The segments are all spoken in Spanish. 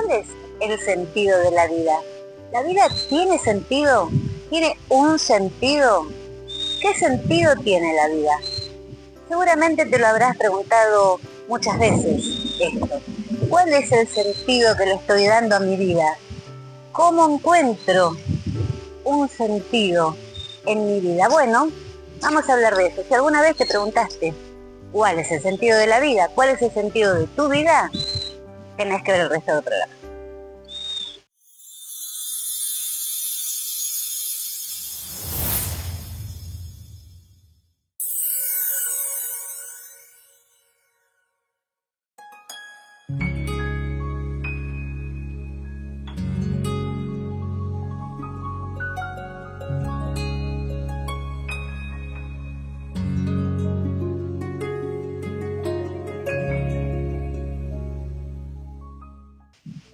¿Cuál es el sentido de la vida? ¿La vida tiene sentido? ¿Tiene un sentido? ¿Qué sentido tiene la vida? Seguramente te lo habrás preguntado muchas veces esto. ¿Cuál es el sentido que le estoy dando a mi vida? ¿Cómo encuentro un sentido en mi vida? Bueno, vamos a hablar de eso. Si alguna vez te preguntaste cuál es el sentido de la vida, cuál es el sentido de tu vida, tenés que ver el resto del programa.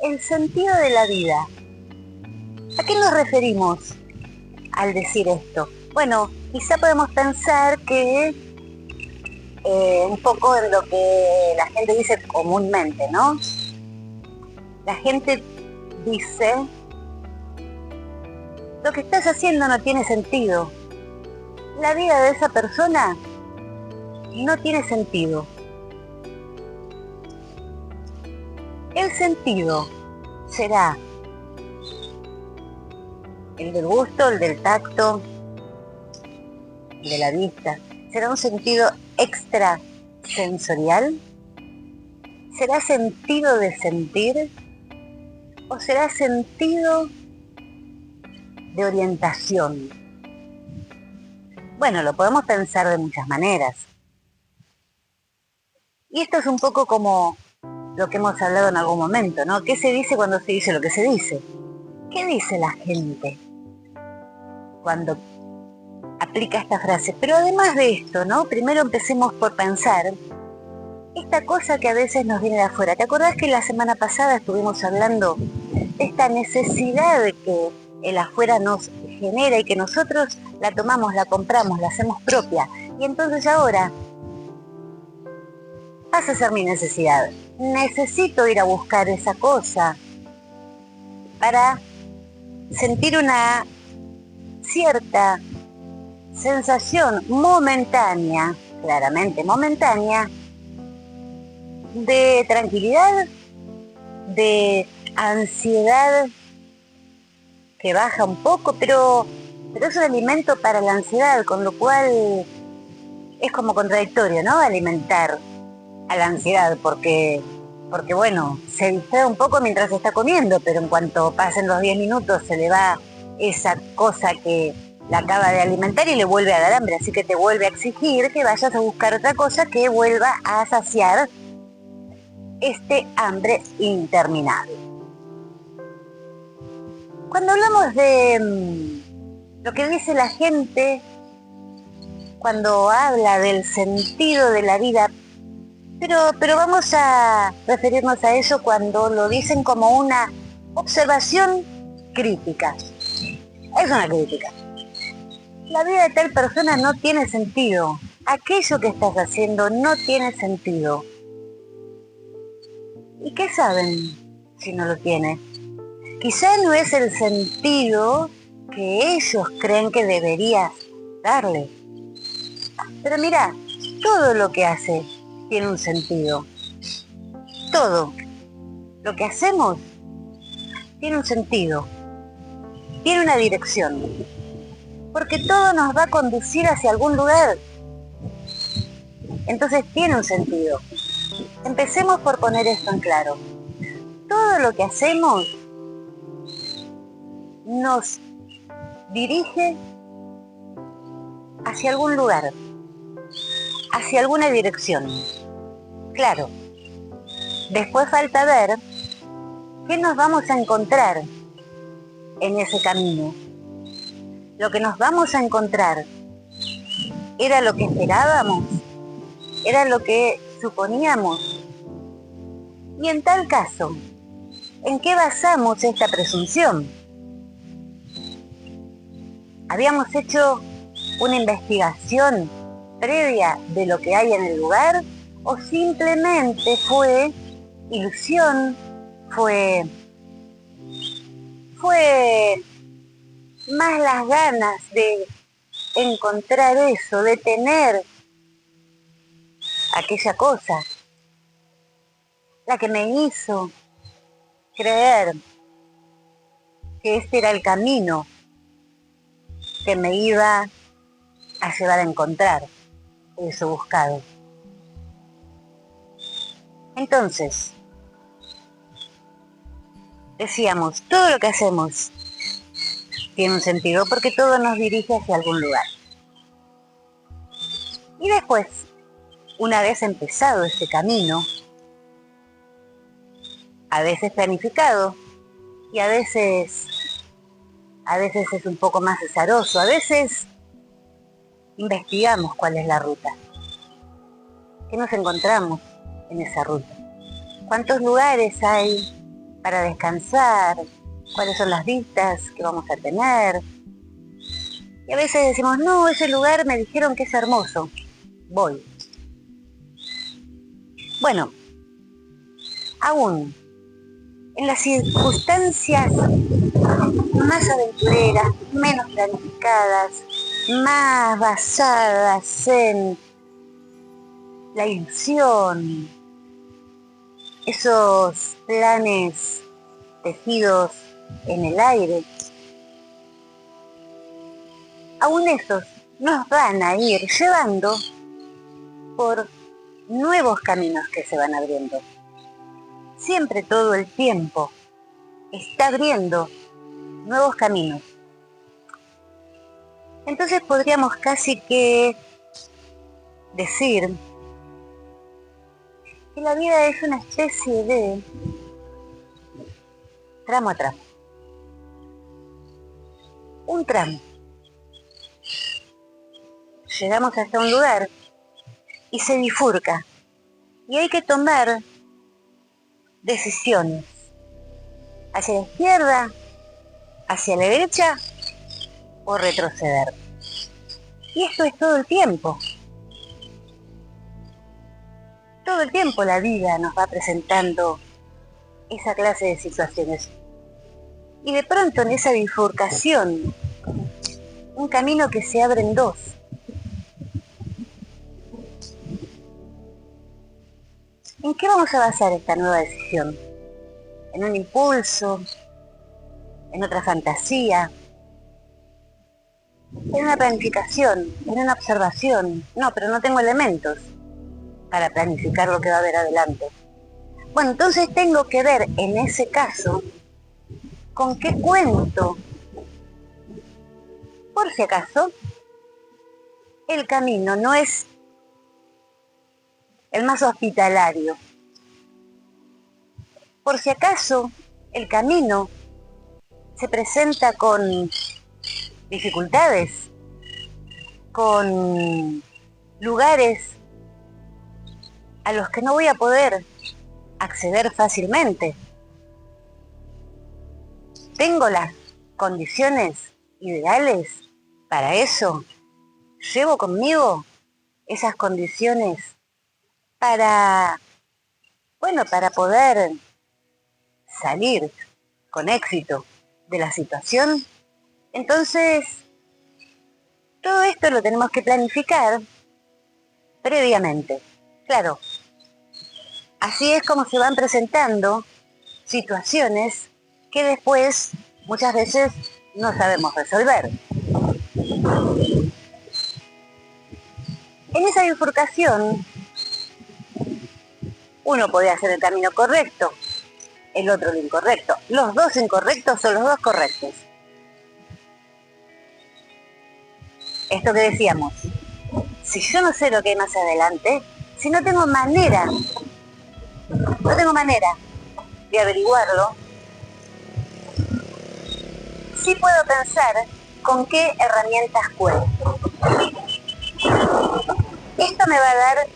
El sentido de la vida. ¿A qué nos referimos al decir esto? Bueno, quizá podemos pensar que un poco en lo que la gente dice comúnmente, ¿no? La gente dice, lo que estás haciendo no tiene sentido. La vida de esa persona no tiene sentido. El sentido será el del gusto, el del tacto, el de la vista. ¿Será un sentido extrasensorial? ¿Será sentido de sentir? ¿O será sentido de orientación? Bueno, lo podemos pensar de muchas maneras. Y esto es un poco como lo que hemos hablado en algún momento, ¿no? ¿Qué se dice cuando se dice lo que se dice? ¿Qué dice la gente cuando aplica esta frase? Pero además de esto, ¿no? Primero empecemos por pensar esta cosa que a veces nos viene de afuera. ¿Te acordás que la semana pasada estuvimos hablando de esta necesidad de que el afuera nos genera y que nosotros la tomamos, la compramos, la hacemos propia? Y entonces ahora pasa a ser mi necesidad. Necesito ir a buscar esa cosa para sentir una cierta sensación momentánea, claramente momentánea, de tranquilidad, de ansiedad que baja un poco, pero es un alimento para la ansiedad, con lo cual es como contradictorio, ¿no? Alimentar a la ansiedad, porque bueno, se distrae un poco mientras está comiendo, pero en cuanto pasen los 10 minutos se le va esa cosa que la acaba de alimentar y le vuelve a dar hambre, así que te vuelve a exigir que vayas a buscar otra cosa que vuelva a saciar este hambre interminable. Cuando hablamos de lo que dice la gente cuando habla del sentido de la vida, pero vamos a referirnos a eso cuando lo dicen como una observación crítica. Es una crítica. La vida de tal persona no tiene sentido. Aquello que estás haciendo no tiene sentido. ¿Y qué saben si no lo tiene? Quizá no es el sentido que ellos creen que deberías darle. Pero mira, todo lo que hace tiene un sentido. Todo lo que hacemos tiene un sentido, tiene una dirección, porque todo nos va a conducir hacia algún lugar. Entonces tiene un sentido. Empecemos por poner esto en claro. Todo lo que hacemos nos dirige hacia algún lugar, hacia alguna dirección. Claro, después falta ver qué nos vamos a encontrar en ese camino. Lo que nos vamos a encontrar, ¿era lo que esperábamos? ¿Era lo que suponíamos? Y en tal caso, ¿en qué basamos esta presunción? ¿Habíamos hecho una investigación previa de lo que hay en el lugar? ¿O simplemente fue ilusión, fue, fue más las ganas de encontrar eso, de tener aquella cosa, la que me hizo creer que este era el camino que me iba a llevar a encontrar eso buscado. Entonces, decíamos, todo lo que hacemos tiene un sentido porque todo nos dirige hacia algún lugar. Y después, una vez empezado este camino, a veces planificado y a veces es un poco más azaroso, a veces investigamos cuál es la ruta. ¿Qué nos encontramos en esa ruta? ¿Cuántos lugares hay para descansar? ¿Cuáles son las vistas que vamos a tener? Y a veces decimos, no, ese lugar me dijeron que es hermoso, voy. Bueno, aún en las circunstancias más aventureras, menos planificadas, más basadas en la ilusión, esos planes tejidos en el aire, aún esos nos van a ir llevando por nuevos caminos que se van abriendo. Siempre, todo el tiempo, está abriendo nuevos caminos. Entonces podríamos casi que decir que la vida es una especie de tramo a tramo. Un tramo. Llegamos hasta un lugar y se bifurca. Y hay que tomar decisiones. Hacia la izquierda, hacia la derecha o retroceder. Y esto es todo el tiempo. Todo el tiempo la vida nos va presentando esa clase de situaciones. Y de pronto en esa bifurcación, un camino que se abre en dos. ¿En qué vamos a basar esta nueva decisión? ¿En un impulso? ¿En otra fantasía? ¿En una planificación? ¿En una observación? No, pero no tengo elementos para planificar lo que va a haber adelante. Bueno, entonces tengo que ver en ese caso con qué cuento. Por si acaso, el camino no es el más hospitalario. Por si acaso, el camino se presenta con dificultades, con lugares a los que no voy a poder acceder fácilmente. ¿Tengo las condiciones ideales para eso? ¿Llevo conmigo esas condiciones para poder salir con éxito de la situación? Entonces, todo esto lo tenemos que planificar previamente. Claro, así es como se van presentando situaciones que después muchas veces no sabemos resolver. En esa bifurcación, uno puede hacer el camino correcto, el otro lo incorrecto. Los dos incorrectos o los dos correctos. Esto que decíamos, si yo no sé lo que hay más adelante, si no tengo manera de averiguarlo, sí puedo pensar con qué herramientas cuento. Esto me va a dar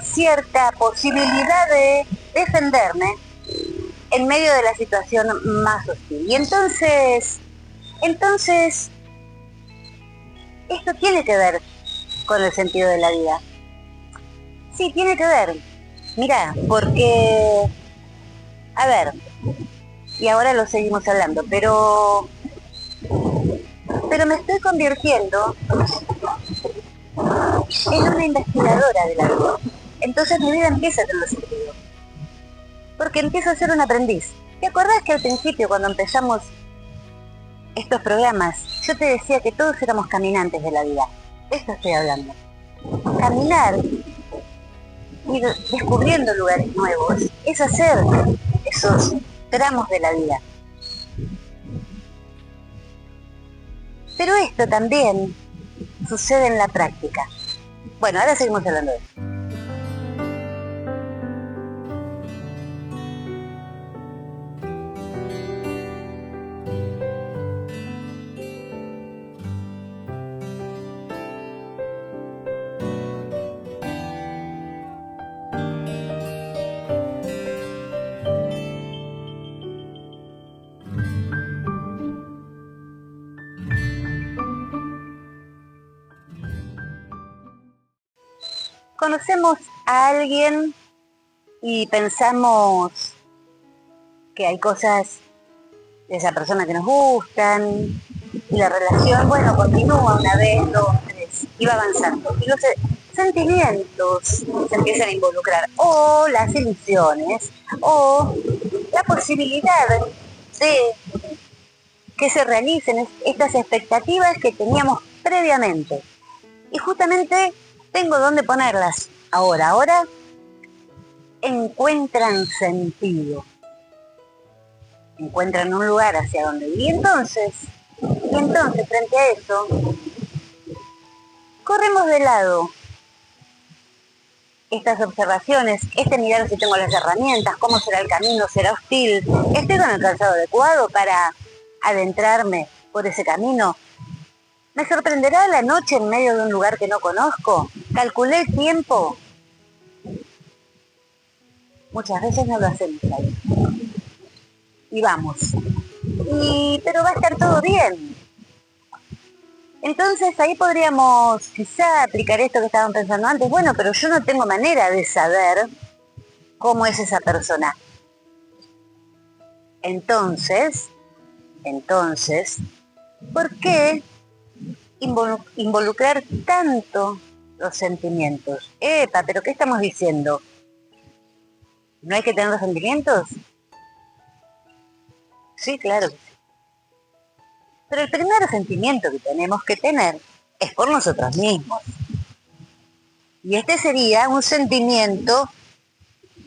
cierta posibilidad de defenderme en medio de la situación más hostil. Y entonces, esto tiene que ver con el sentido de la vida. Sí, tiene que ver. Mira, porque, a ver, y ahora lo seguimos hablando, pero me estoy convirtiendo en una investigadora de la vida. Entonces mi vida empieza a tener sentido, porque empiezo a ser un aprendiz. ¿Te acordás que al principio, cuando empezamos estos programas, yo te decía que todos éramos caminantes de la vida? De esto estoy hablando. Caminar, ir descubriendo lugares nuevos, es hacer esos tramos de la vida. Pero esto también sucede en la práctica. Bueno, ahora seguimos hablando de esto. Conocemos a alguien y pensamos que hay cosas de esa persona que nos gustan, y la relación, bueno, continúa una vez, dos, tres, y va avanzando. Y los sentimientos se empiezan a involucrar, o las ilusiones, o la posibilidad de que se realicen estas expectativas que teníamos previamente. Y justamente tengo dónde ponerlas ahora. Ahora encuentran sentido, encuentran un lugar hacia donde ir. Y entonces, frente a eso, corremos de lado estas observaciones, mirar si tengo las herramientas, cómo será el camino, será hostil, estoy con el calzado adecuado para adentrarme por ese camino. ¿Me sorprenderá la noche en medio de un lugar que no conozco? ¿Calculé el tiempo? Muchas veces no lo hacemos ahí. Y vamos. Pero va a estar todo bien. Entonces ahí podríamos quizá aplicar esto que estaban pensando antes. Bueno, pero yo no tengo manera de saber cómo es esa persona. Entonces, ¿por qué involucrar tanto los sentimientos? Epa, ¿pero qué estamos diciendo? ¿No hay que tener los sentimientos? Sí, claro que sí. Pero el primer sentimiento que tenemos que tener es por nosotros mismos. Y este sería un sentimiento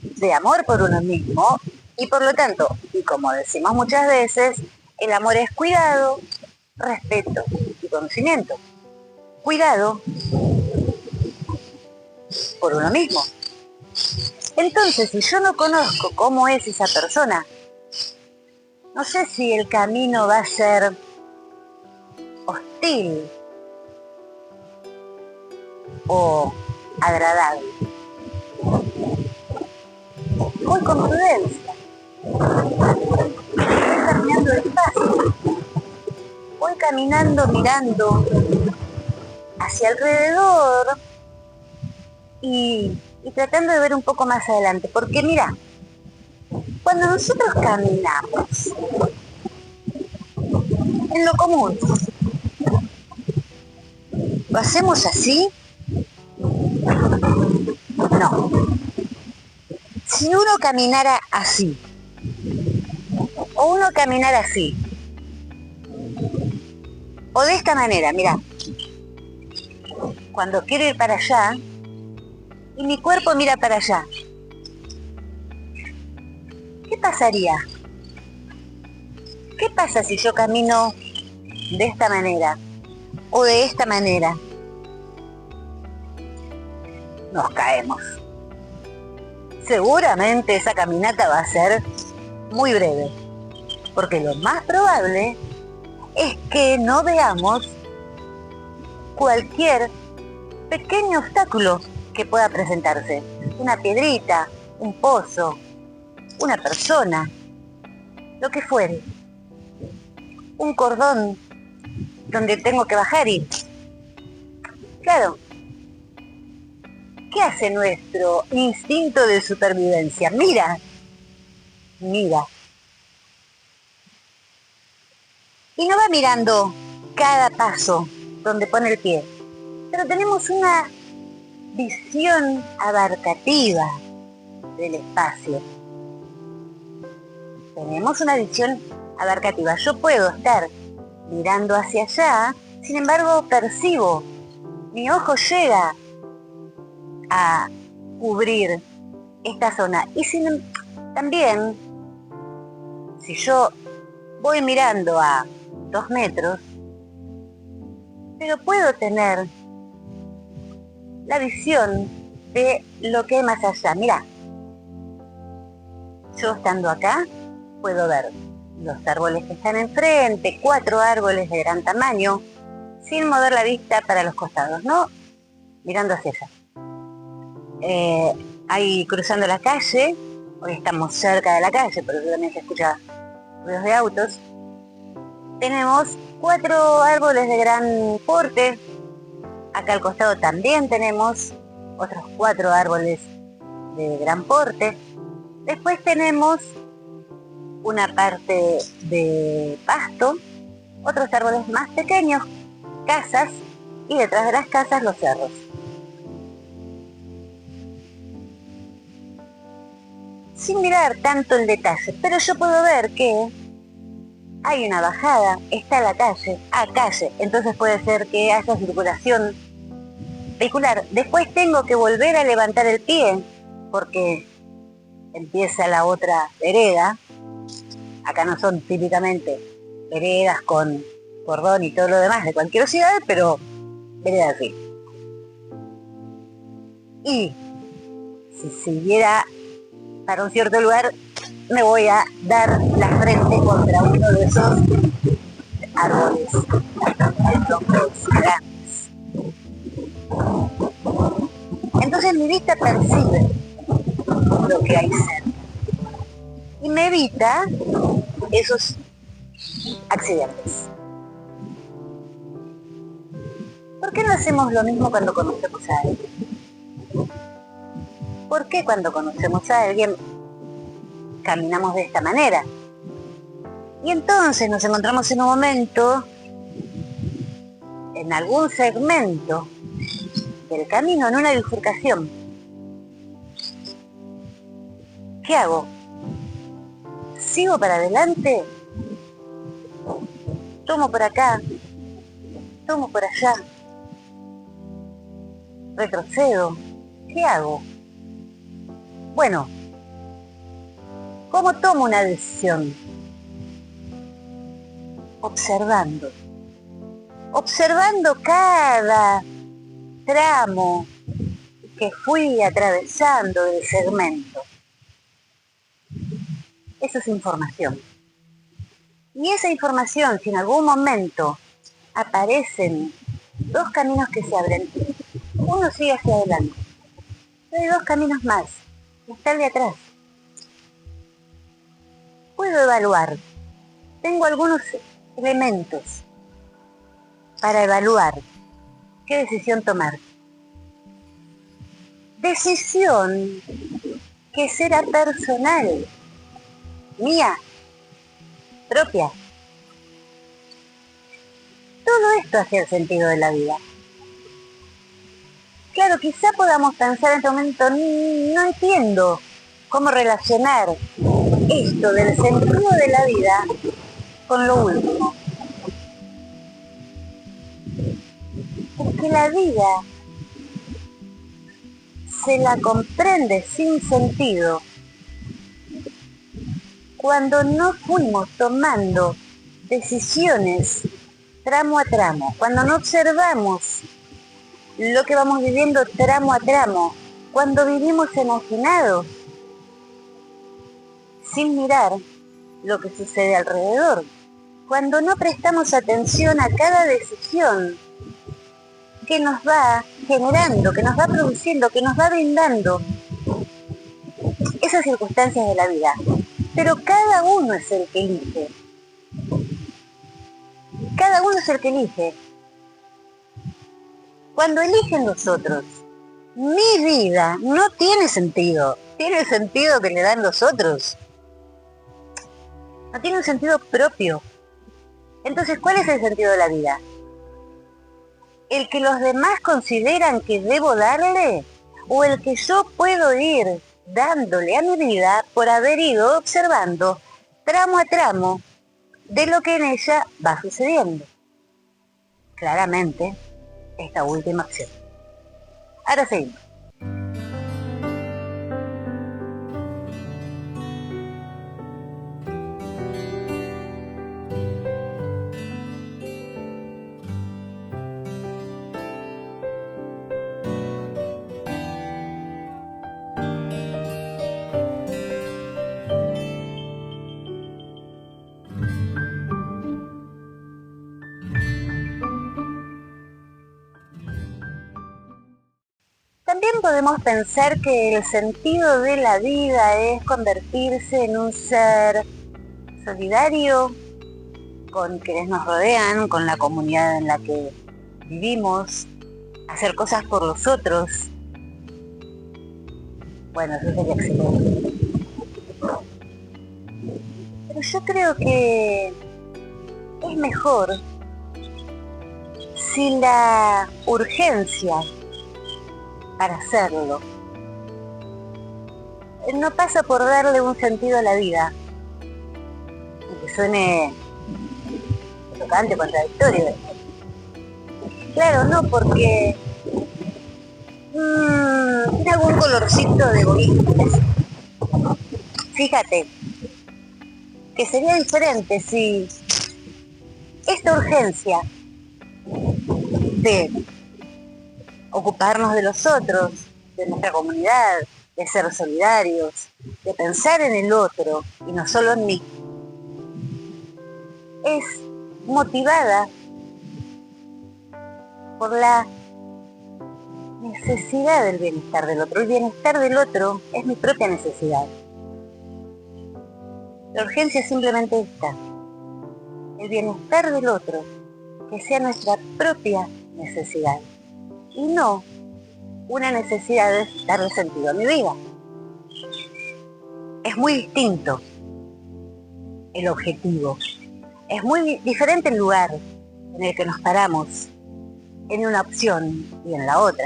de amor por uno mismo, y por lo tanto, y como decimos muchas veces, el amor es cuidado, respeto y conocimiento. Cuidado por uno mismo. Entonces, si yo no conozco cómo es esa persona, no sé si el camino va a ser hostil o agradable. Voy con prudencia. Voy caminando despacio. Voy caminando mirando hacia alrededor y tratando de ver un poco más adelante. Porque mira, cuando nosotros caminamos, en lo común, ¿lo hacemos así? No. Si uno caminara así, o uno caminara así, o de esta manera, mira, cuando quiero ir para allá, y mi cuerpo mira para allá, ¿qué pasaría? ¿Qué pasa si yo camino de esta manera o de esta manera? Nos caemos. Seguramente esa caminata va a ser muy breve, porque lo más probable es que no veamos cualquier pequeño obstáculo que pueda presentarse. Una piedrita, un pozo, una persona, lo que fuere. Un cordón donde tengo que bajar y... Claro, ¿Qué hace nuestro instinto de supervivencia? Mira, mira. Y no va mirando cada paso donde pone el pie, pero tenemos una visión abarcativa del espacio. Tenemos una visión abarcativa. Yo puedo estar mirando hacia allá, sin embargo percibo, mi ojo llega a cubrir esta zona. Y también, si yo voy mirando a 2 metros, pero puedo tener la visión de lo que hay más allá. Mirá, yo estando acá, puedo ver los árboles que están enfrente, 4 árboles de gran tamaño, sin mover la vista para los costados, ¿no? Mirando hacia allá. Ahí cruzando la calle, hoy estamos cerca de la calle, pero también se escucha ruidos de autos. Tenemos 4 árboles de gran porte. Acá al costado también tenemos otros 4 árboles de gran porte. Después tenemos una parte de pasto, otros árboles más pequeños, casas, y detrás de las casas los cerros. Sin mirar tanto el detalle, pero yo puedo ver que hay una bajada, está la calle, calle, entonces puede ser que haya circulación vehicular. Después tengo que volver a levantar el pie, porque empieza la otra vereda. Acá no son típicamente veredas con cordón y todo lo demás de cualquier ciudad, pero veredas sí. Y si siguiera para un cierto lugar, me voy a dar la frente contra uno de esos árboles de troncos grandes. Entonces mi vista percibe lo que hay cerca y me evita esos accidentes. ¿Por qué no hacemos lo mismo cuando conocemos a alguien? ¿Por qué cuando conocemos a alguien caminamos de esta manera? Y entonces nos encontramos en un momento, en algún segmento del camino, en una bifurcación. ¿Qué hago? ¿Sigo para adelante? ¿Tomo por acá? ¿Tomo por allá? ¿Retrocedo? ¿Qué hago? Bueno, ¿cómo tomo una decisión? Observando cada tramo que fui atravesando del segmento. Eso es información. Y esa información, si en algún momento aparecen 2 caminos que se abren, uno sigue hacia adelante. Pero hay 2 caminos más. Está el de atrás. Puedo evaluar. Tengo algunos elementos para evaluar qué decisión tomar. Decisión que será personal, mía, propia. Todo esto hace el sentido de la vida. Claro, quizá podamos pensar en este momento, no entiendo cómo relacionar esto del sentido de la vida con lo último. Porque la vida se la comprende sin sentido cuando no fuimos tomando decisiones tramo a tramo, cuando no observamos lo que vamos viviendo tramo a tramo, cuando vivimos enajenados, sin mirar lo que sucede alrededor, cuando no prestamos atención a cada decisión que nos va generando, que nos va produciendo, que nos va brindando esas circunstancias de la vida. Pero cada uno es el que elige. Cada uno es el que elige. Cuando eligen los otros, Mi vida no tiene sentido. Tiene el sentido que le dan los otros. No tiene un sentido propio. Entonces, ¿cuál es el sentido de la vida? ¿El que los demás consideran que debo darle? ¿O el que yo puedo ir dándole a mi vida por haber ido observando tramo a tramo de lo que en ella va sucediendo? Claramente, esta última opción. Ahora seguimos. También podemos pensar que el sentido de la vida es convertirse en un ser solidario con quienes nos rodean, con la comunidad en la que vivimos, hacer cosas por los otros. Bueno, eso sería excelente. Pero yo creo que es mejor si la urgencia para hacerlo no pasa por darle un sentido a la vida, aunque suene chocante, contradictorio. Claro, no, porque tiene algún colorcito de egoísmo. Fíjate, que sería diferente si esta urgencia de ocuparnos de los otros, de nuestra comunidad, de ser solidarios, de pensar en el otro y no solo en mí, es motivada por la necesidad del bienestar del otro. El bienestar del otro es mi propia necesidad. La urgencia es simplemente esta, el bienestar del otro, que sea nuestra propia necesidad y no una necesidad de darle sentido a mi vida. Es muy distinto el objetivo, es muy diferente el lugar en el que nos paramos en una opción y en la otra.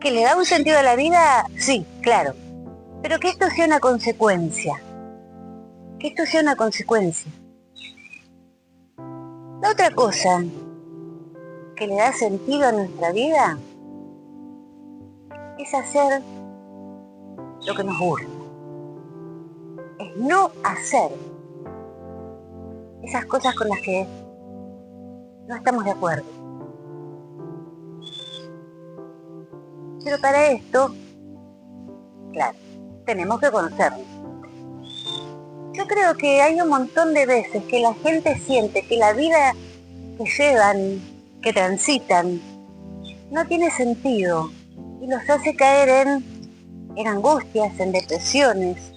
¿Que le da un sentido a la vida? Sí, claro, pero que esto sea una consecuencia, que esto sea una consecuencia. La otra cosa que le da sentido a nuestra vida es hacer lo que nos gusta, es no hacer esas cosas con las que no estamos de acuerdo. Pero para esto, claro, tenemos que conocernos. Yo creo que hay un montón de veces que la gente siente que la vida que llevan, que transitan, no tiene sentido y los hace caer en angustias, en depresiones,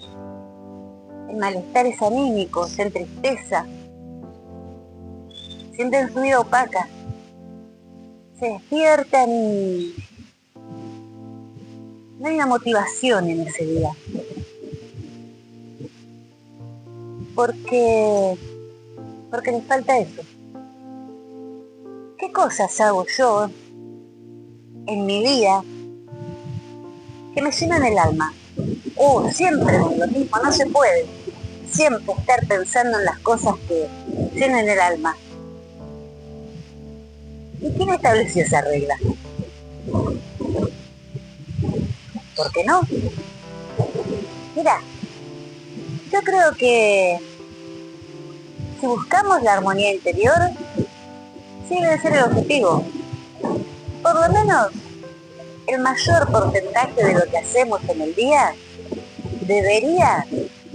en malestares anímicos, en tristeza. Sienten su vida opaca, se despiertan y no hay una motivación en ese día. Porque les falta eso. ¿Qué cosas hago yo en mi día que me llenan el alma? Siempre lo mismo, no se puede. Siempre estar pensando en las cosas que llenan el alma. ¿Y quién estableció esa regla? ¿Por qué no? Mira, yo creo que si buscamos la armonía interior, sí debe ser el objetivo. Por lo menos el mayor porcentaje de lo que hacemos en el día debería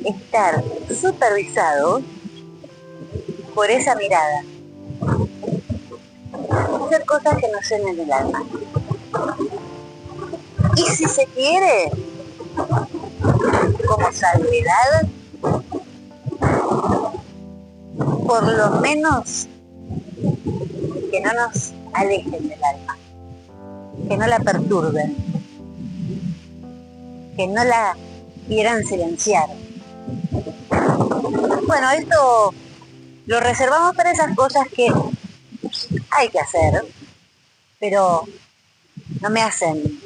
estar supervisado por esa mirada. Hacer cosas que nos llenen el alma. Y si se quiere, como salvedad, por lo menos que no nos alejen del alma. que no la perturben, que no la quieran silenciar. Bueno, esto lo reservamos para esas cosas que hay que hacer, pero no me hacen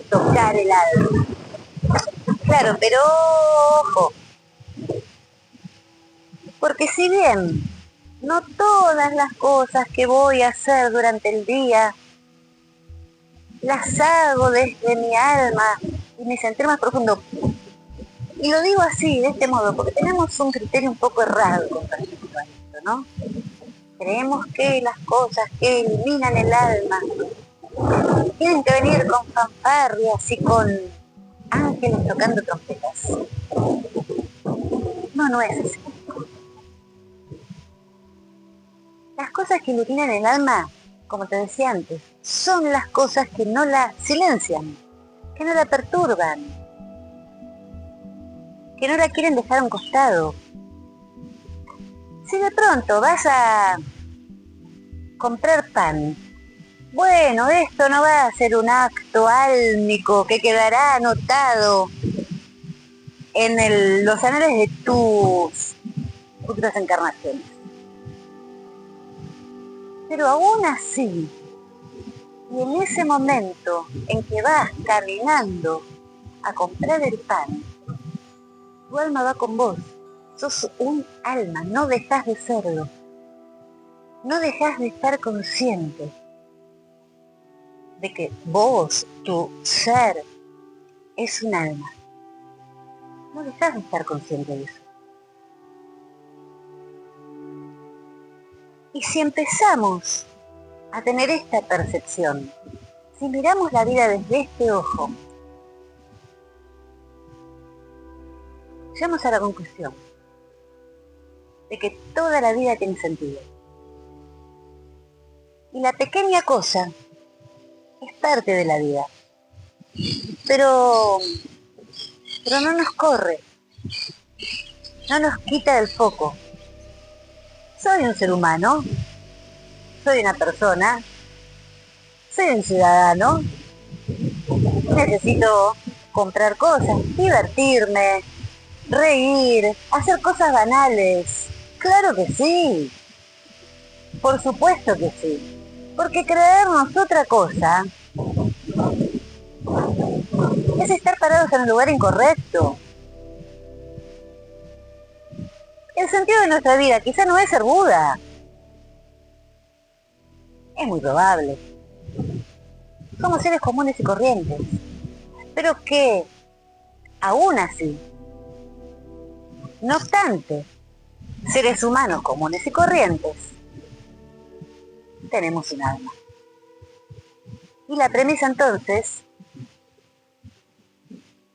tocar el alma. Claro, pero ojo, porque si bien no todas las cosas que voy a hacer durante el día las hago desde mi alma y mi sentir más profundo, y lo digo así, de este modo, porque tenemos un criterio un poco errado con respecto a esto, ¿no? Creemos que las cosas que iluminan el alma tienen que venir con fanfarrias y con ángeles tocando trompetas. No, no es así. Las cosas que iluminan el alma, como te decía antes, son las cosas que no la silencian, que no la perturban, que no la quieren dejar a un costado. Si de pronto vas a comprar pan, bueno, esto no va a ser un acto álmico que quedará anotado en los anales de tus futuras encarnaciones. Pero aún así, y en ese momento en que vas caminando a comprar el pan, tu alma va con vos. Sos un alma, no dejás de serlo. No dejás de estar consciente de que vos, tu ser, es un alma. No dejás de estar consciente de eso. Y si empezamos a tener esta percepción, si miramos la vida desde este ojo, llegamos a la conclusión de que toda la vida tiene sentido. Y la pequeña cosa es parte de la vida. Pero no nos corre, no nos quita del foco. Soy un ser humano, soy una persona, soy un ciudadano, necesito comprar cosas, divertirme, reír, hacer cosas banales. Claro que sí, por supuesto que sí, porque creernos otra cosa es estar parados en el lugar incorrecto. El sentido de nuestra vida quizá no es ser Buda. Es muy probable. Somos seres comunes y corrientes. Pero que, aún así, no obstante, seres humanos comunes y corrientes, tenemos un alma. Y la premisa entonces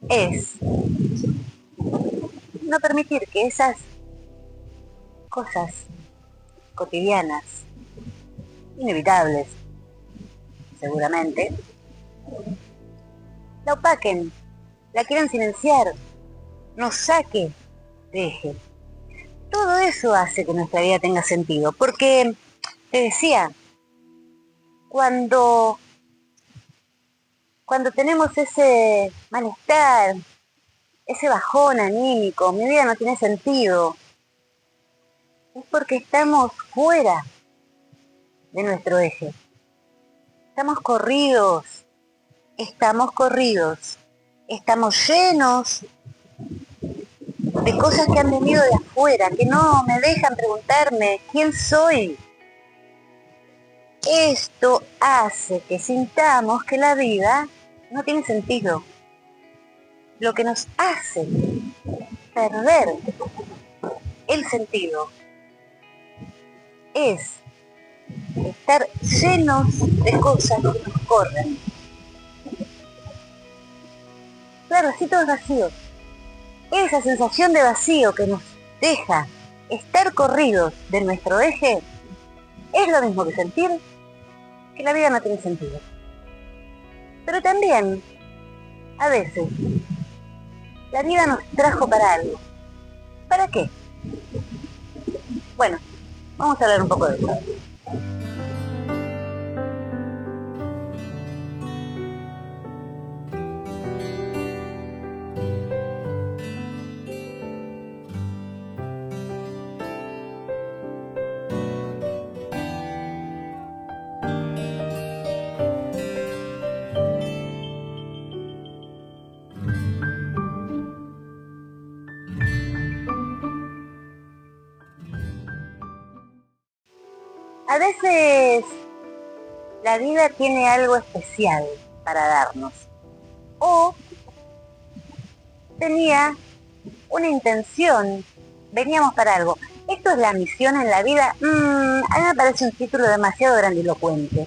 es no permitir que esas cosas cotidianas, inevitables, seguramente, la opaquen, la quieran silenciar, nos saque de eje. Todo eso hace que nuestra vida tenga sentido, porque, te decía, cuando tenemos ese malestar, ese bajón anímico, mi vida no tiene sentido, es porque estamos fuera de nuestro eje. Estamos corridos, estamos llenos de cosas que han venido de afuera, que no me dejan preguntarme quién soy. Esto hace que sintamos que la vida no tiene sentido. Lo que nos hace perder el sentido es estar llenos de cosas que nos corren. Claro, así todo es vacío. Esa sensación de vacío que nos deja estar corridos de nuestro eje es lo mismo que sentir que la vida no tiene sentido. Pero también, a veces, la vida nos trajo para algo. ¿Para qué? Bueno, vamos a hablar un poco de eso. A veces la vida tiene algo especial para darnos. O tenía una intención, veníamos para algo. Esto es la misión en la vida. A mí me parece un título demasiado grandilocuente.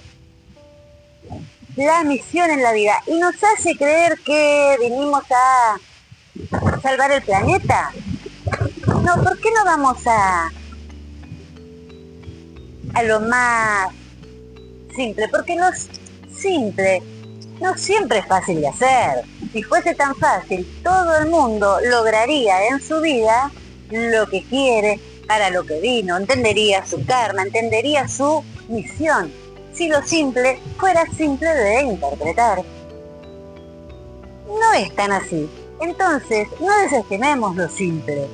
La misión en la vida. Y nos hace creer que venimos a salvar el planeta. No, ¿por qué no vamos a lo más simple? Porque lo simple no siempre es fácil de hacer. Si fuese tan fácil, todo el mundo lograría en su vida lo que quiere, para lo que vino, entendería su karma, entendería su misión. Si lo simple fuera simple de interpretar. No es tan así. Entonces, no desestimemos lo simple,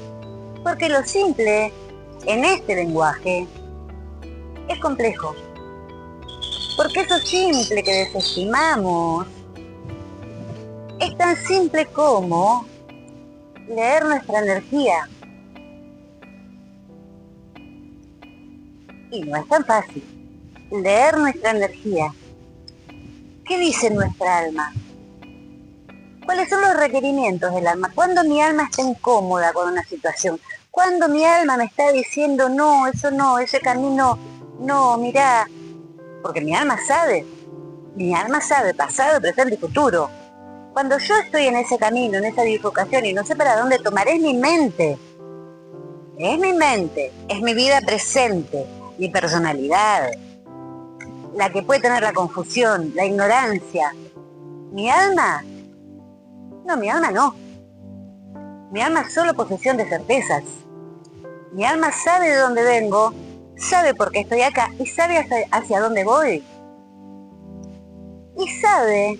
porque lo simple en este lenguaje es complejo. Porque eso simple que desestimamos es tan simple como leer nuestra energía. Y no es tan fácil. Leer nuestra energía. ¿Qué dice nuestra alma? ¿Cuáles son los requerimientos del alma? ¿Cuándo mi alma está incómoda con una situación? ¿Cuándo mi alma me está diciendo, no, eso no, ese camino, no, mirá? Porque mi alma sabe pasado, presente y futuro. Cuando yo estoy en ese camino, en esa bifurcación y no sé para dónde tomar, es mi mente, es mi vida presente, mi personalidad, la que puede tener la confusión, la ignorancia. Mi alma no. Mi alma es solo posesión de certezas. Mi alma sabe de dónde vengo, sabe por qué estoy acá y sabe hacia dónde voy. Y sabe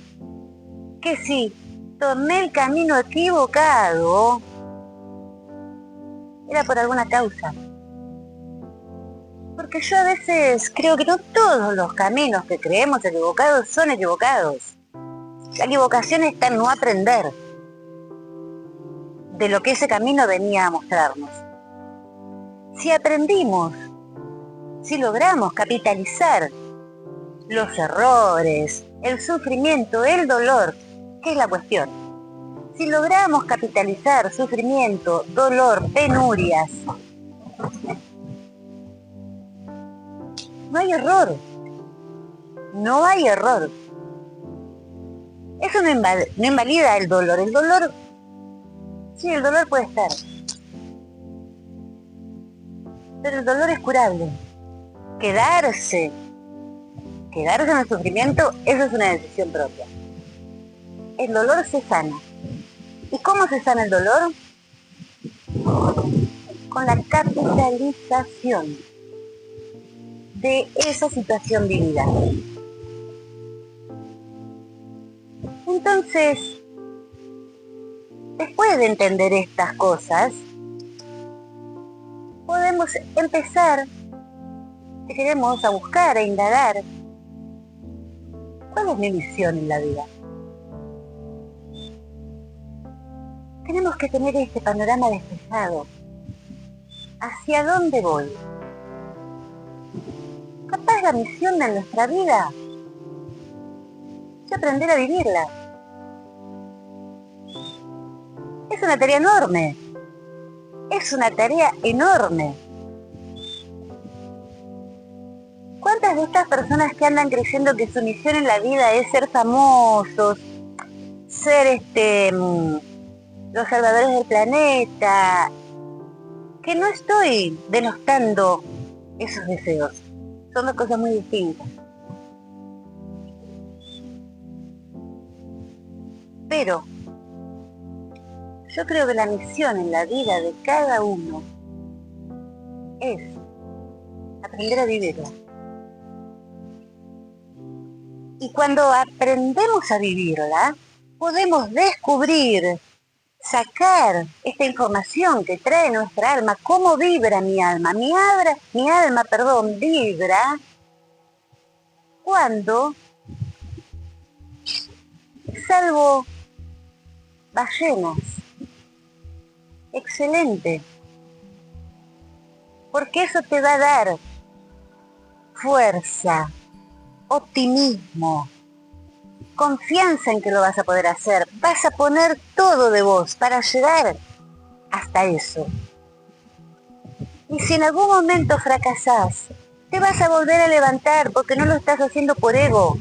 que si tomé el camino equivocado, era por alguna causa. Porque yo a veces creo que no todos los caminos que creemos equivocados son equivocados. La equivocación está en no aprender de lo que ese camino venía a mostrarnos. Si aprendimos, si logramos capitalizar los errores, el sufrimiento, el dolor, ¿qué es la cuestión? Si logramos capitalizar sufrimiento, dolor, penurias, no hay error. No hay error. Eso no invalida el dolor. El dolor, sí, el dolor puede estar. Pero el dolor es curable. Quedarse en el sufrimiento, eso es una decisión propia. El dolor se sana. ¿Y cómo se sana el dolor? Con la capitalización de esa situación vivida. Entonces, después de entender estas cosas, podemos empezar, si queremos, a buscar, a indagar, ¿cuál es mi misión en la vida? Tenemos que tener este panorama despejado. ¿Hacia dónde voy? Capaz la misión de nuestra vida es aprender a vivirla. Es una tarea enorme. Es una tarea enorme. ¿Cuántas de estas personas que andan creyendo que su misión en la vida es ser famosos, ser los salvadores del planeta? Que no estoy denostando esos deseos. Son dos cosas muy distintas. Pero yo creo que la misión en la vida de cada uno es aprender a vivirla. Y cuando aprendemos a vivirla, podemos descubrir, sacar esta información que trae nuestra alma. ¿Cómo vibra mi alma? Mi alma, vibra cuando salvo ballenas. Excelente. Porque eso te va a dar fuerza, optimismo, confianza en que lo vas a poder hacer. Vas a poner todo de vos para llegar hasta eso. Y si en algún momento fracasás, te vas a volver a levantar porque no lo estás haciendo por ego.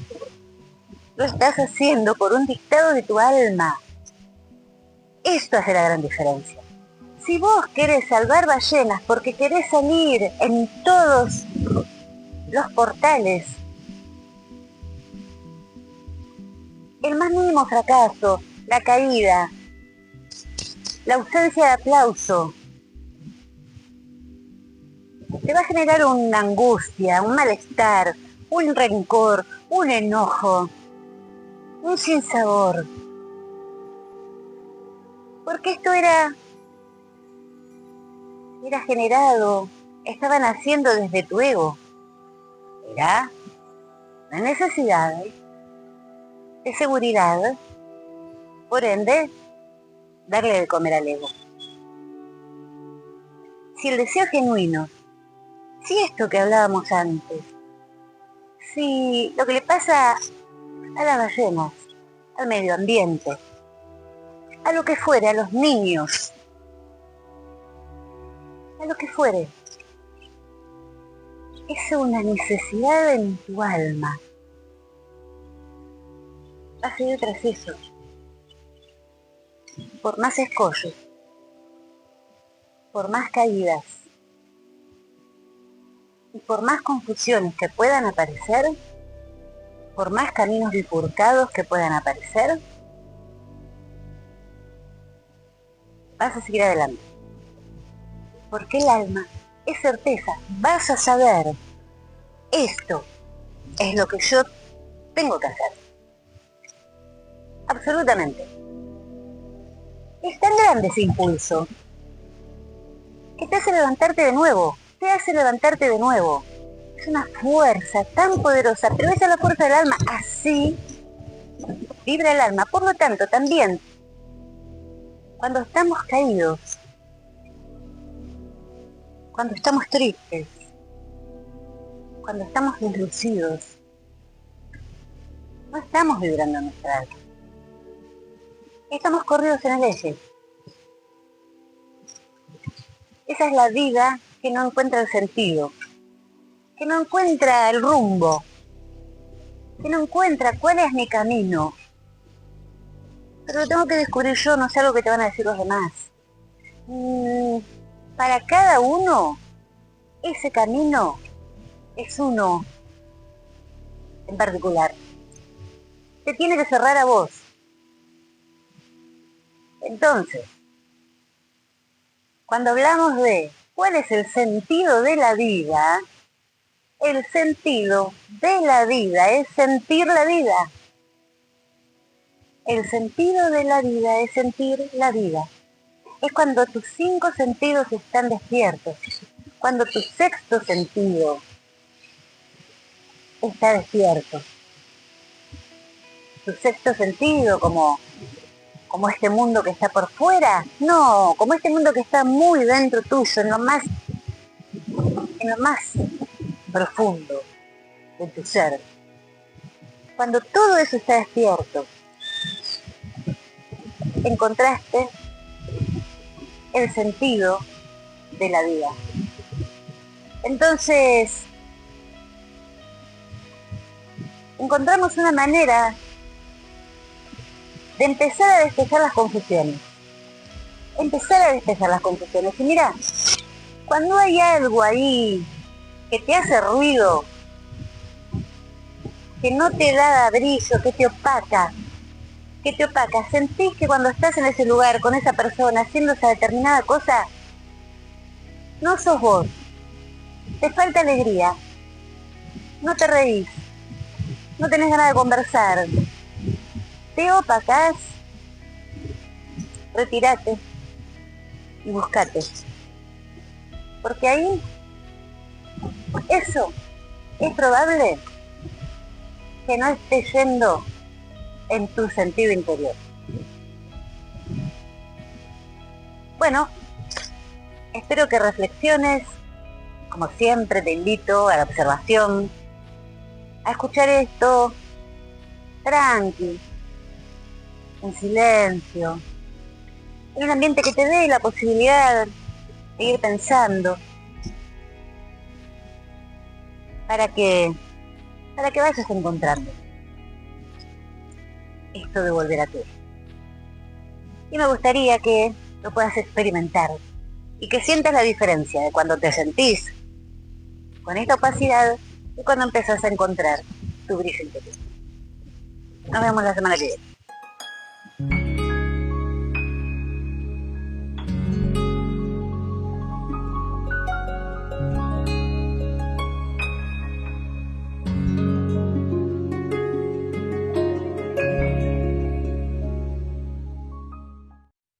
Lo estás haciendo por un dictado de tu alma. Esto hace la gran diferencia. Si vos querés salvar ballenas porque querés salir en todos los portales, el más mínimo fracaso, la caída, la ausencia de aplauso, te va a generar una angustia, un malestar, un rencor, un enojo, un sinsabor. Porque esto era generado, estaba naciendo desde tu ego. Era una necesidad de seguridad, por ende, darle de comer al ego. Si el deseo genuino, si esto que hablábamos antes, si lo que le pasa a las ballenas, al medio ambiente, a lo que fuere, a los niños, a lo que fuere, es una necesidad en tu alma. Vas a ir tras eso, por más escollos, por más caídas y por más confusiones que puedan aparecer, por más caminos bifurcados que puedan aparecer, vas a seguir adelante. Porque el alma es certeza, vas a saber, esto es lo que yo tengo que hacer. Absolutamente. Es tan grande ese impulso que te hace levantarte de nuevo, Es una fuerza tan poderosa, pero esa es la fuerza del alma, así vibra el alma. Por lo tanto, también, cuando estamos caídos, cuando estamos tristes, cuando estamos deslucidos, no estamos vibrando nuestra alma. Estamos corridos en el eje. Esa es la vida que no encuentra el sentido, que no encuentra el rumbo, que no encuentra cuál es mi camino. Pero lo tengo que descubrir yo, no sé algo que te van a decir los demás. Para cada uno, ese camino es uno en particular. Te tiene que cerrar a vos. Entonces, cuando hablamos de cuál es el sentido de la vida, el sentido de la vida es sentir la vida. El sentido de la vida es sentir la vida. Es cuando tus 5 sentidos están despiertos, cuando tu sexto sentido está despierto. Tu sexto sentido como este mundo que está por fuera, no, como este mundo que está muy dentro tuyo, en lo más profundo de tu ser. Cuando todo eso está despierto, encontraste el sentido de la vida. Entonces, encontramos una manera de empezar a despejar las confusiones. Y mira, cuando hay algo ahí que te hace ruido, que no te da brillo, que te opaca, sentís que cuando estás en ese lugar, con esa persona, haciendo esa determinada cosa, no sos vos, te falta alegría, no te reís, no tenés ganas de conversar, te opacás, retírate y buscate. Porque ahí, eso es probable que no esté yendo en tu sentido interior. Bueno, espero que reflexiones, Como siempre, te invito a la observación, a escuchar esto tranqui, en silencio, en un ambiente que te dé la posibilidad de ir pensando para que, para que vayas encontrando esto de volver a ti. Y me gustaría que lo puedas experimentar y que sientas la diferencia de cuando te sentís con esta opacidad y cuando empezás a encontrar tu brillo interior. Nos vemos la semana que viene.